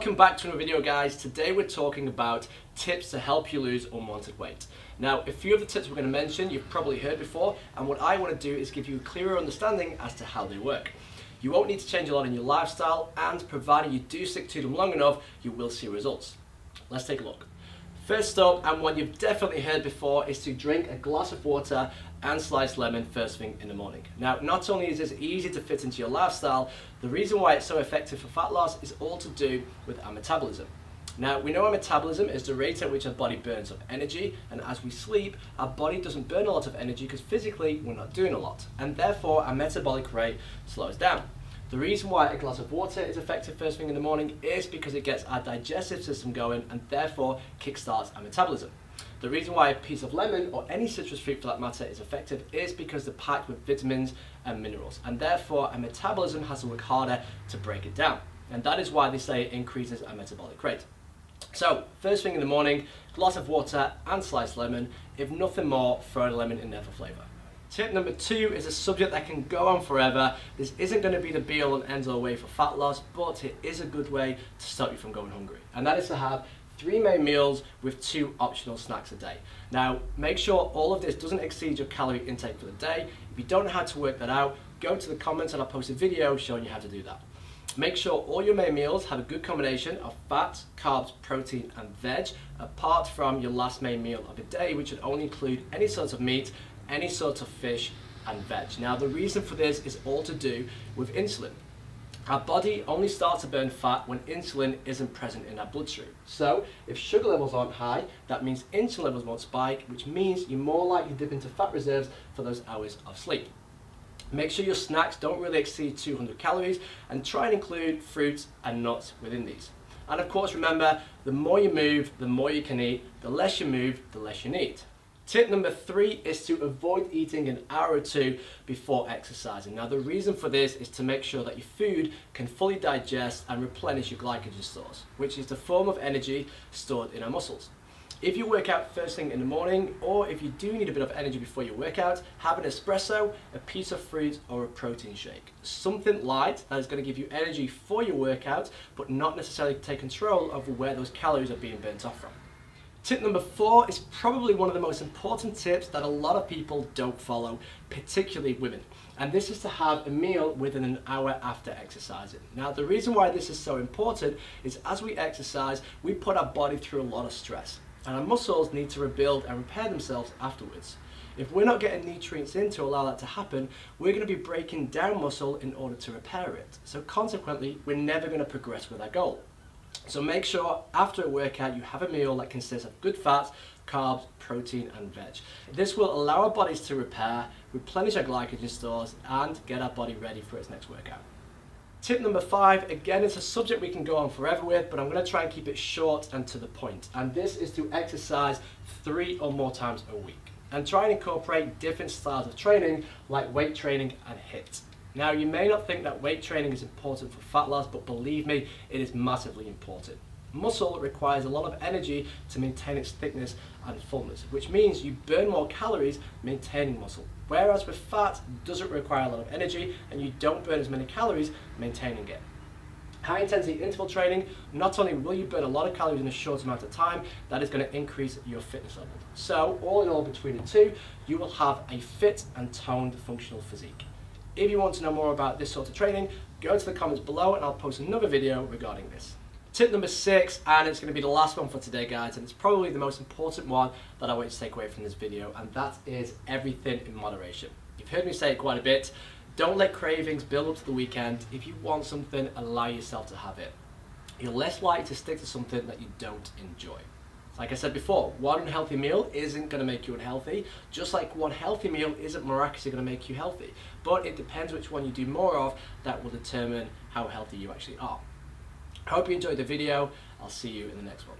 Welcome back to another video, guys. Today we're talking about tips to help you lose unwanted weight. Now, a few of the tips we're going to mention you've probably heard before, and what I want to do is give you a clearer understanding as to how they work. You won't need to change a lot in your lifestyle, and provided you do stick to them long enough, you will see results. Let's take a look. First up, and one you've definitely heard before, is to drink a glass of water and sliced lemon first thing in the morning. Now, not only is this easy to fit into your lifestyle, the reason why it's so effective for fat loss is all to do with our metabolism. Now, we know our metabolism is the rate at which our body burns up energy, and as we sleep, our body doesn't burn a lot of energy because physically we're not doing a lot, and therefore our metabolic rate slows down. The reason why a glass of water is effective first thing in the morning is because it gets our digestive system going and therefore kickstarts our metabolism. The reason why a piece of lemon, or any citrus fruit for that matter, is effective is because they're packed with vitamins and minerals, and therefore our metabolism has to work harder to break it down. And that is why they say it increases our metabolic rate. So, first thing in the morning, glass of water and sliced lemon. If nothing more, throw a lemon in there for flavour. Tip number 2 is a subject that can go on forever. This isn't going to be the be all and end all way for fat loss, but it is a good way to stop you from going hungry. And that is to have 3 main meals with 2 optional snacks a day. Now, make sure all of this doesn't exceed your calorie intake for the day. If you don't know how to work that out, go to the comments and I'll post a video showing you how to do that. Make sure all your main meals have a good combination of fat, carbs, protein and veg, apart from your last main meal of the day, which would only include any sort of meat, any sort of fish and veg. Now, the reason for this is all to do with insulin. Our body only starts to burn fat when insulin isn't present in our bloodstream. So, if sugar levels aren't high, that means insulin levels won't spike, which means you're more likely to dip into fat reserves for those hours of sleep. Make sure your snacks don't really exceed 200 calories and try and include fruits and nuts within these. And of course, remember, the more you move, the more you can eat. The less you move, the less you need. Tip number 3 is to avoid eating an hour or 2 before exercising. Now, the reason for this is to make sure that your food can fully digest and replenish your glycogen stores, which is the form of energy stored in our muscles. If you work out first thing in the morning, or if you do need a bit of energy before your workout, have an espresso, a piece of fruit, or a protein shake. Something light that is going to give you energy for your workout, but not necessarily take control over where those calories are being burnt off from. Tip number 4 is probably one of the most important tips that a lot of people don't follow, particularly women. And this is to have a meal within an hour after exercising. Now, the reason why this is so important is as we exercise, we put our body through a lot of stress. And our muscles need to rebuild and repair themselves afterwards. If we're not getting nutrients in to allow that to happen, we're going to be breaking down muscle in order to repair it. So consequently, we're never going to progress with our goal. So make sure after a workout you have a meal that consists of good fats, carbs, protein and veg. This will allow our bodies to repair, replenish our glycogen stores and get our body ready for its next workout. Tip number 5, again, it's a subject we can go on forever with, but I'm going to try and keep it short and to the point. And this is to exercise 3 or more times a week. And try and incorporate different styles of training like weight training and HIIT. Now, you may not think that weight training is important for fat loss, but believe me, it is massively important. Muscle requires a lot of energy to maintain its thickness and fullness, which means you burn more calories maintaining muscle. Whereas with fat, it doesn't require a lot of energy and you don't burn as many calories maintaining it. High intensity interval training, not only will you burn a lot of calories in a short amount of time, that is going to increase your fitness level. So all in all, between the two, you will have a fit and toned functional physique. If you want to know more about this sort of training, go to the comments below and I'll post another video regarding this. Tip number 6, and it's going to be the last one for today, guys, and it's probably the most important one that I want you to take away from this video, and that is everything in moderation. You've heard me say it quite a bit. Don't let cravings build up to the weekend. If you want something, allow yourself to have it. You're less likely to stick to something that you don't enjoy. Like I said before, one unhealthy meal isn't going to make you unhealthy, just like one healthy meal isn't miraculously going to make you healthy. But it depends which one you do more of, that will determine how healthy you actually are. I hope you enjoyed the video. I'll see you in the next one.